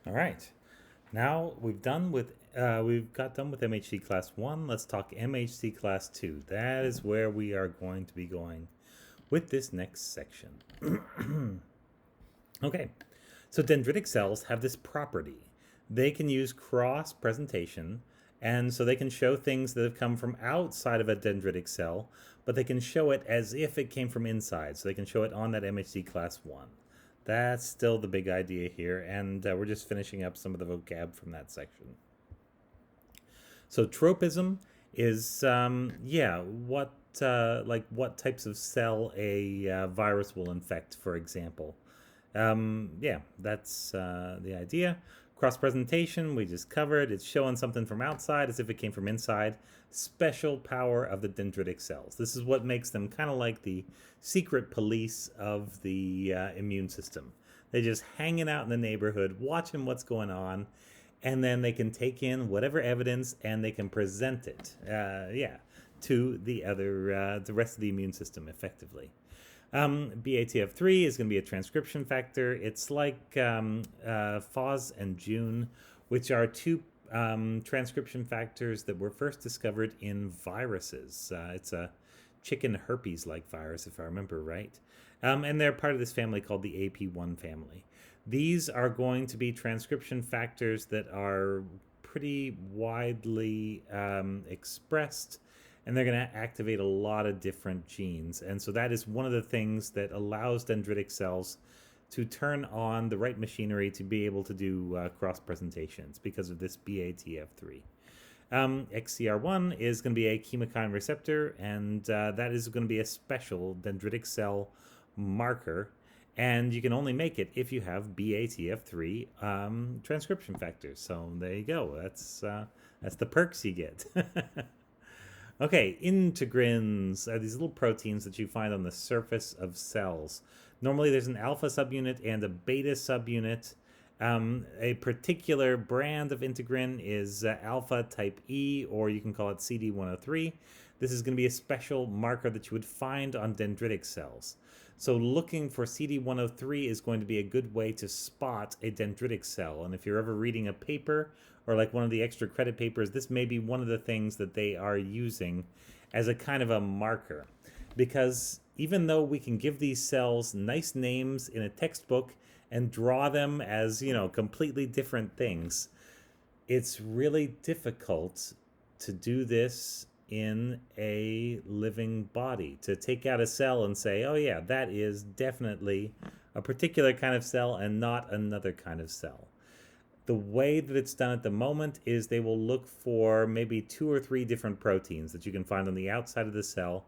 All right. Now we've got done with MHC class 1. Let's talk MHC class 2. That is where we are going to be going with this next section. Okay. So dendritic cells have this property. They can use cross presentation, and so they can show things that have come from outside of a dendritic cell, but they can show it as if it came from inside. So they can show it on that MHC class 1. That's still the big idea here, and we're just finishing up some of the vocab from that section. So tropism is, what types of cell a virus will infect, for example. That's the idea. Cross presentation, we just covered. It's showing something from outside as if it came from inside. Special power of the dendritic cells. This is what makes them kind of like the secret police of the immune system. They're just hanging out in the neighborhood, watching what's going on, and then they can take in whatever evidence and they can present it, to the rest of the immune system effectively. BATF3 is going to be a transcription factor. It's like FOS and Jun, which are two transcription factors that were first discovered in viruses. It's a chicken herpes-like virus, if I remember right. And they're part of this family called the AP1 family. These are going to be transcription factors that are pretty widely expressed, and they're going to activate a lot of different genes. And so that is one of the things that allows dendritic cells to turn on the right machinery to be able to do cross presentations because of this BATF3. XCR1 is going to be a chemokine receptor, and that is going to be a special dendritic cell marker. And you can only make it if you have BATF3 transcription factors. So there you go. That's the perks you get. Okay, integrins are these little proteins that you find on the surface of cells. Normally there's an alpha subunit and a beta subunit. A particular brand of integrin is alpha type E, or you can call it CD103. This is going to be a special marker that you would find on dendritic cells. So looking for CD103 is going to be a good way to spot a dendritic cell. And if you're ever reading a paper or like one of the extra credit papers, this may be one of the things that they are using as a kind of a marker. Because even though we can give these cells nice names in a textbook and draw them as, completely different things, it's really difficult to do this in a living body, to take out a cell and say, oh yeah, that is definitely a particular kind of cell and not another kind of cell. The way that it's done at the moment is they will look for maybe 2 or 3 different proteins that you can find on the outside of the cell,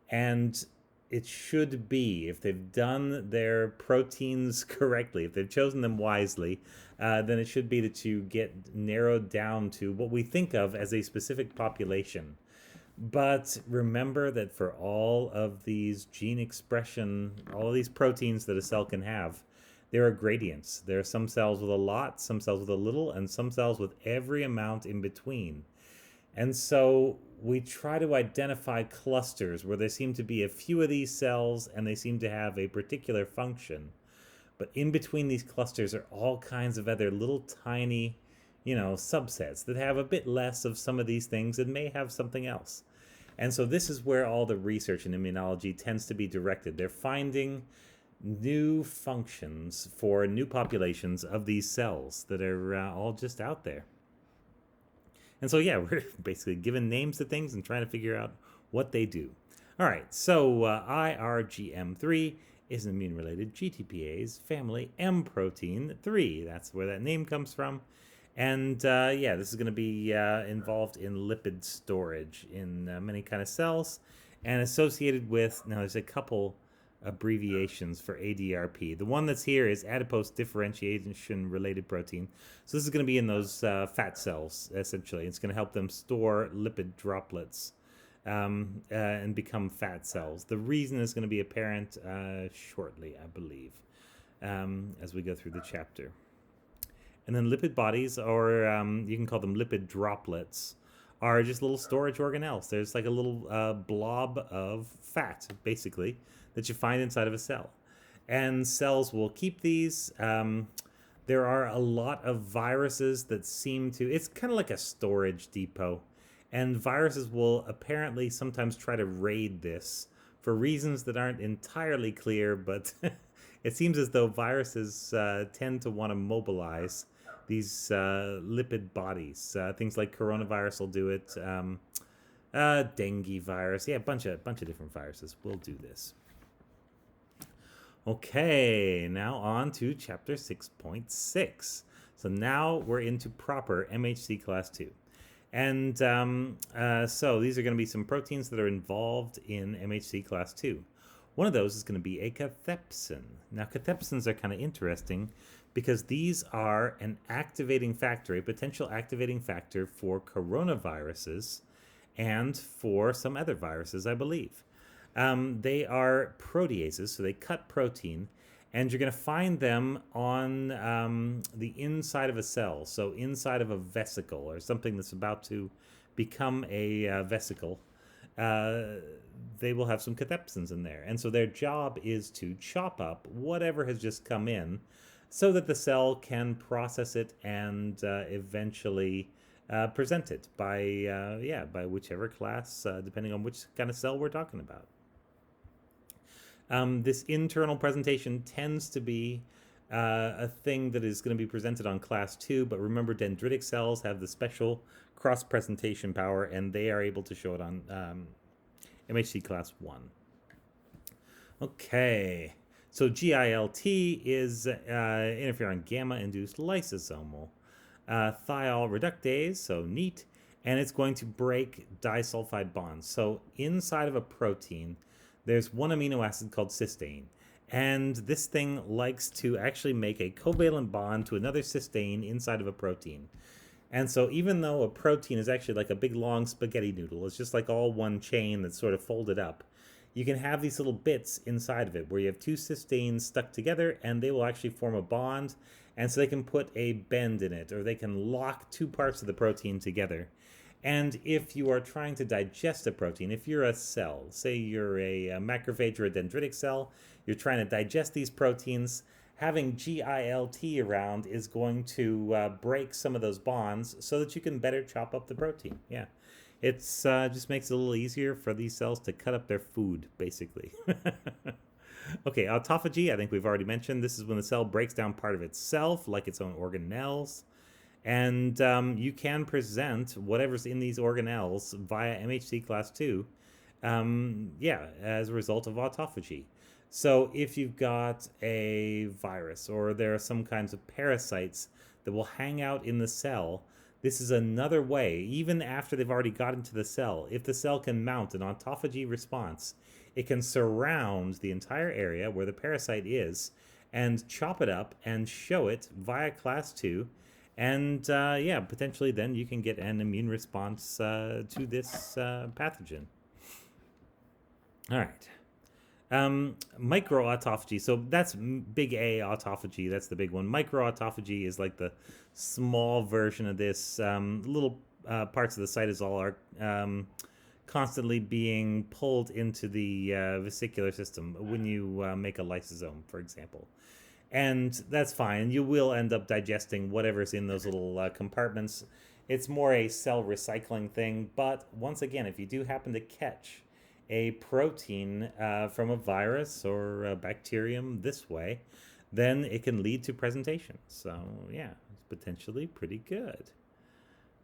and it should be, if they've done their proteins correctly, if they've chosen them wisely, then it should be that you get narrowed down to what we think of as a specific population. But remember that for all of these gene expression, all of these proteins that a cell can have, there are gradients. There are some cells with a lot, some cells with a little, and some cells with every amount in between. And so we try to identify clusters where there seem to be a few of these cells and they seem to have a particular function. But in between these clusters are all kinds of other little tiny, subsets that have a bit less of some of these things and may have something else. And so this is where all the research in immunology tends to be directed. They're finding new functions for new populations of these cells that are all just out there. And so, yeah, we're basically giving names to things and trying to figure out what they do. All right, so IRGM3 is an immune-related GTPase family M protein 3. That's where that name comes from. And this is going to be involved in lipid storage in many kind of cells and associated with, now there's a couple abbreviations for ADRP. The one that's here is adipose differentiation related protein. So this is going to be in those fat cells, essentially. It's going to help them store lipid droplets and become fat cells. The reason is going to be apparent shortly, I believe, as we go through the chapter. And then lipid bodies, or you can call them lipid droplets, are just little storage organelles. There's like a little blob of fat, basically, that you find inside of a cell. And cells will keep these. There are a lot of viruses that seem to, it's kind of like a storage depot. And viruses will apparently sometimes try to raid this for reasons that aren't entirely clear, but it seems as though viruses tend to want to mobilize these lipid bodies. Things like coronavirus will do it. Dengue virus, yeah, bunch of different viruses will do this. Okay, now on to chapter 6.6. So now we're into proper MHC class 2. And so these are going to be some proteins that are involved in MHC class 2. One of those is going to be a cathepsin. Now, cathepsins are kind of interesting because these are an activating factor, a potential activating factor for coronaviruses and for some other viruses, I believe. They are proteases, so they cut protein, and you're going to find them on the inside of a cell, so inside of a vesicle or something that's about to become a vesicle. They will have some cathepsins in there, and so their job is to chop up whatever has just come in so that the cell can process it and eventually present it by whichever class, depending on which kind of cell we're talking about. This internal presentation tends to be a thing that is going to be presented on class 2, but remember dendritic cells have the special cross-presentation power, and they are able to show it on MHC class 1. Okay, so GILT is interferon gamma-induced lysosomal thiol reductase, so neat, and it's going to break disulfide bonds. So inside of a protein, there's one amino acid called cysteine, and this thing likes to actually make a covalent bond to another cysteine inside of a protein. And so even though a protein is actually like a big long spaghetti noodle, it's just like all one chain that's sort of folded up, you can have these little bits inside of it where you have two cysteines stuck together and they will actually form a bond, and so they can put a bend in it, or they can lock two parts of the protein together. And if you are trying to digest a protein, if you're a cell, say you're a macrophage or a dendritic cell, you're trying to digest these proteins, having GILT around is going to break some of those bonds so that you can better chop up the protein. Yeah, it's just makes it a little easier for these cells to cut up their food, basically. Okay, autophagy, I think we've already mentioned. This is when the cell breaks down part of itself, like its own organelles. And you can present whatever's in these organelles via MHC class 2, as a result of autophagy. So if you've got a virus or there are some kinds of parasites that will hang out in the cell, this is another way, even after they've already got into the cell, if the cell can mount an autophagy response, it can surround the entire area where the parasite is and chop it up and show it via class 2. And potentially then you can get an immune response to this pathogen. All right. Microautophagy. So that's big A autophagy. That's the big one. Microautophagy is like the small version of this. Little parts of the cytosol are constantly being pulled into the vesicular system when you make a lysosome, for example. And that's fine. You will end up digesting whatever's in those little compartments. It's more a cell recycling thing. But once again, if you do happen to catch a protein from a virus or a bacterium this way, then it can lead to presentation. So yeah, it's potentially pretty good.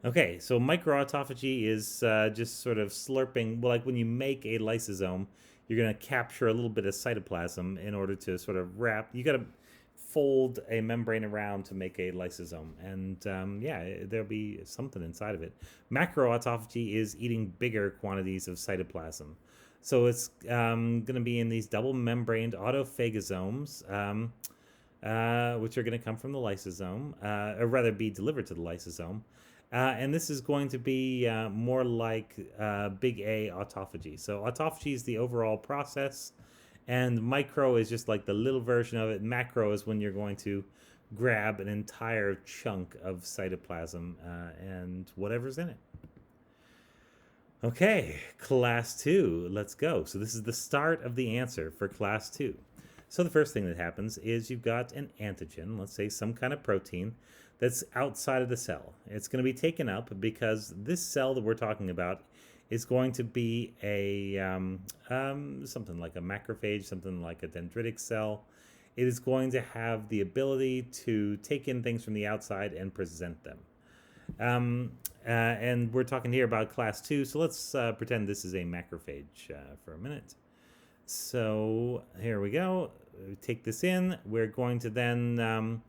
Okay, so microautophagy is just sort of slurping. Well, like when you make a lysosome, you're going to capture a little bit of cytoplasm in order to sort of wrap. You got to fold a membrane around to make a lysosome, and there'll be something inside of it. Macroautophagy is eating bigger quantities of cytoplasm. So it's going to be in these double membraned autophagosomes, which are going to come from the lysosome, or rather be delivered to the lysosome. And this is going to be more like big A autophagy. So autophagy is the overall process, and micro is just like the little version of it. Macro is when you're going to grab an entire chunk of cytoplasm and whatever's in it. Okay, class 2, let's go. So this is the start of the answer for class 2. So the first thing that happens is you've got an antigen, let's say some kind of protein, that's outside of the cell. It's going to be taken up because this cell that we're talking about is going to be a something like a macrophage, something like a dendritic cell. It is going to have the ability to take in things from the outside and present them. And we're talking here about class 2, so let's pretend this is a macrophage for a minute. So here we go. We take this in. We're going to then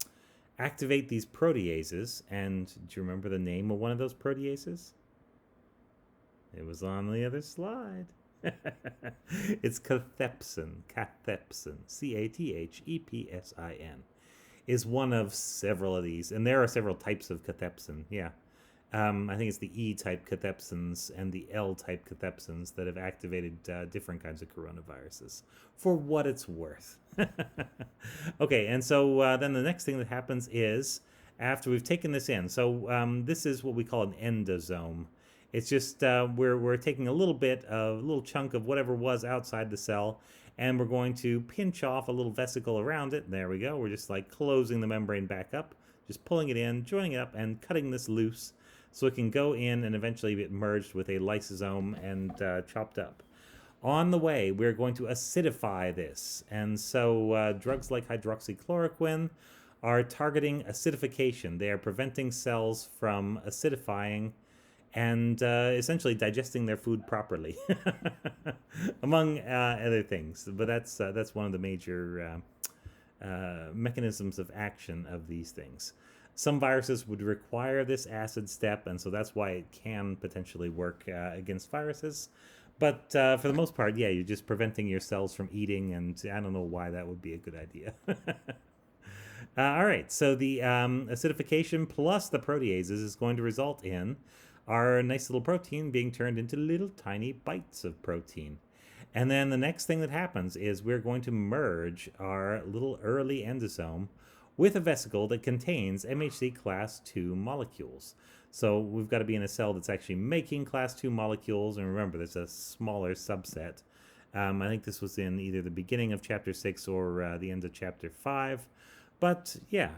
activate these proteases. And do you remember the name of one of those proteases? It was on the other slide. It's cathepsin. Cathepsin. Cathepsin is one of several of these. And there are several types of cathepsin. Yeah. I think it's the E-type cathepsins and the L-type cathepsins that have activated different kinds of coronaviruses, for what it's worth. Okay, and so then the next thing that happens is, after we've taken this in, so this is what we call an endosome. It's just we're taking a little chunk of whatever was outside the cell, and we're going to pinch off a little vesicle around it. There we go. We're just like closing the membrane back up, just pulling it in, joining it up, and cutting this loose, so it can go in and eventually get merged with a lysosome and chopped up. On the way, we're going to acidify this. And so drugs like hydroxychloroquine are targeting acidification. They are preventing cells from acidifying and essentially digesting their food properly, among other things. But that's one of the major mechanisms of action of these things. Some viruses would require this acid step, and so that's why it can potentially work against viruses. But for the most part, yeah, you're just preventing your cells from eating, and I don't know why that would be a good idea. All right, so the acidification plus the proteases is going to result in our nice little protein being turned into little tiny bites of protein. And then the next thing that happens is we're going to merge our little early endosome with a vesicle that contains MHC class 2 molecules. So we've got to be in a cell that's actually making class 2 molecules, and remember, there's a smaller subset. I think this was in either the beginning of chapter 6 or the end of chapter 5. But yeah,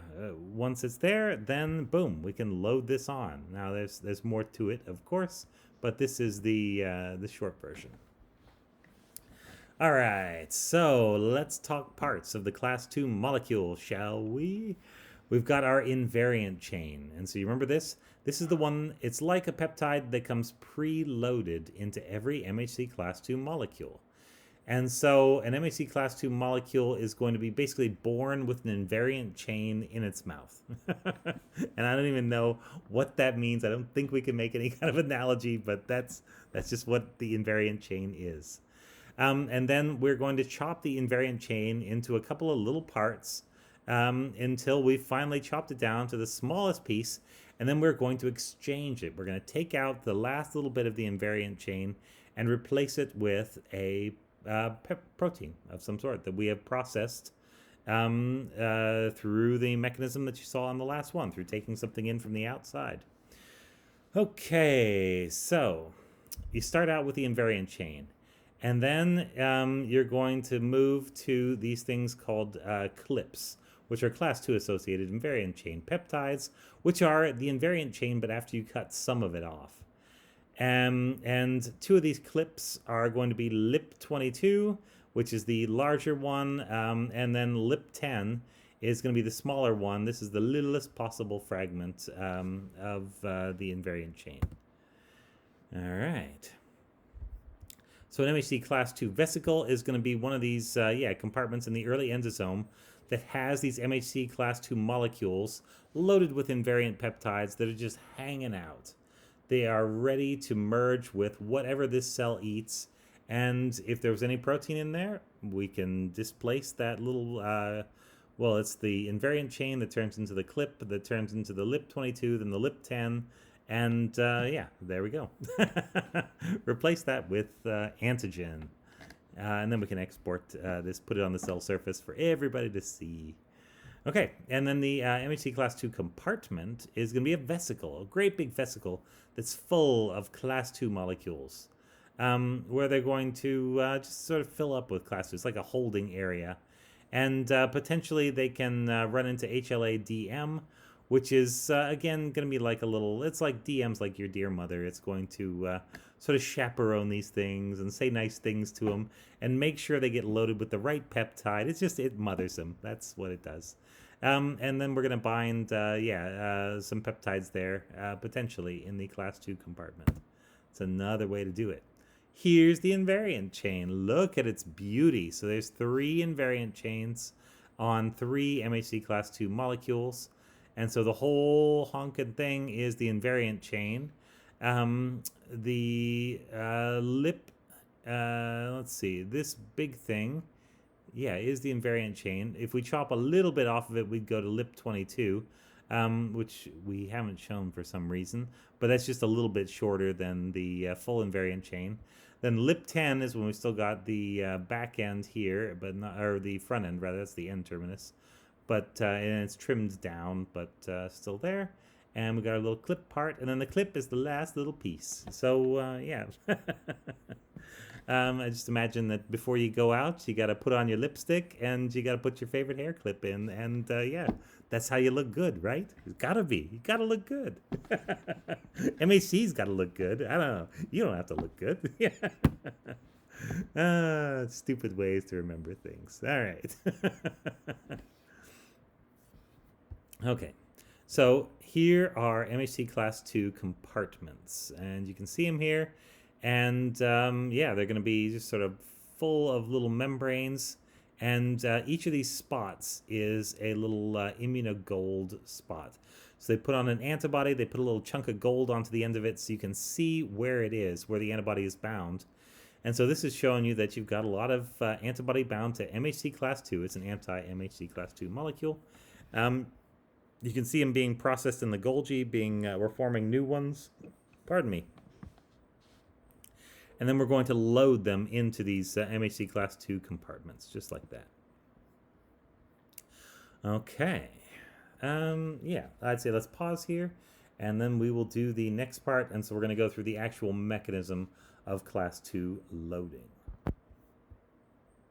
once it's there, then boom, we can load this on. Now there's more to it, of course, but this is the short version. All right, so let's talk parts of the class 2 molecule, shall we? We've got our invariant chain. And so you remember this? This is the one, it's like a peptide that comes preloaded into every MHC class 2 molecule. And so an MHC class 2 molecule is going to be basically born with an invariant chain in its mouth. And I don't even know what that means. I don't think we can make any kind of analogy, but that's just what the invariant chain is. And then we're going to chop the invariant chain into a couple of little parts until we've finally chopped it down to the smallest piece, and then we're going to exchange it. We're going to take out the last little bit of the invariant chain and replace it with a protein of some sort that we have processed through the mechanism that you saw on the last one, through taking something in from the outside. Okay, so you start out with the invariant chain. And then you're going to move to these things called clips, which are class 2 associated invariant chain peptides, which are the invariant chain, but after you cut some of it off. And two of these clips are going to be LIP22, which is the larger one, and then LIP10 is going to be the smaller one. This is the littlest possible fragment of the invariant chain. All right. So an MHC class 2 vesicle is going to be one of these compartments in the early endosome that has these MHC class 2 molecules loaded with invariant peptides that are just hanging out. They are ready to merge with whatever this cell eats, and if there was any protein in there, we can displace that little, it's the invariant chain that turns into the clip, that turns into the LIP22, then the LIP10, and there we go. Replace that with antigen. And then we can export this, put it on the cell surface for everybody to see. Okay, and then the MHC class 2 compartment is going to be a vesicle, a great big vesicle that's full of class 2 molecules, where they're going to just sort of fill up with class 2. It's like a holding area. And potentially they can run into HLA-DM, which is, again, going to be like a little, it's like DM's like your dear mother. It's going to sort of chaperone these things and say nice things to them and make sure they get loaded with the right peptide. It's just, it mothers them. That's what it does. And then we're going to bind, some peptides there, potentially in the class 2 compartment. It's another way to do it. Here's the invariant chain. Look at its beauty. So there's 3 invariant chains on 3 MHC class 2 molecules. And so the whole honkin' thing is the invariant chain. The lip, let's see, this big thing, yeah, is the invariant chain. If we chop a little bit off of it, we'd go to lip 22, which we haven't shown for some reason, but that's just a little bit shorter than the full invariant chain. Then lip 10 is when we still got the back end here, but not, or the front end rather, that's the end terminus. But and it's trimmed down, but still there. And we got our little clip part, and then the clip is the last little piece. So yeah. I just imagine that before you go out, you got to put on your lipstick and you got to put your favorite hair clip in. And yeah, that's how you look good, right? It's got to be. You got to look good. MHC's got to look good. I don't know. You don't have to look good. Yeah. Stupid ways to remember things. All right. Okay. So here are MHC class 2 compartments, and you can see them here. And yeah, they're going to be just sort of full of little membranes, and each of these spots is a little immunogold spot. So they put on an antibody, they put a little chunk of gold onto the end of it so you can see where it is, where the antibody is bound. And so this is showing you that you've got a lot of antibody bound to MHC class 2. It's an anti-MHC class 2 molecule. You can see them being processed in the Golgi, we're forming new ones. Pardon me. And then we're going to load them into these MHC class 2 compartments, just like that. Okay. Yeah, I'd say let's pause here, and then we will do the next part. And so we're going to go through the actual mechanism of class 2 loading.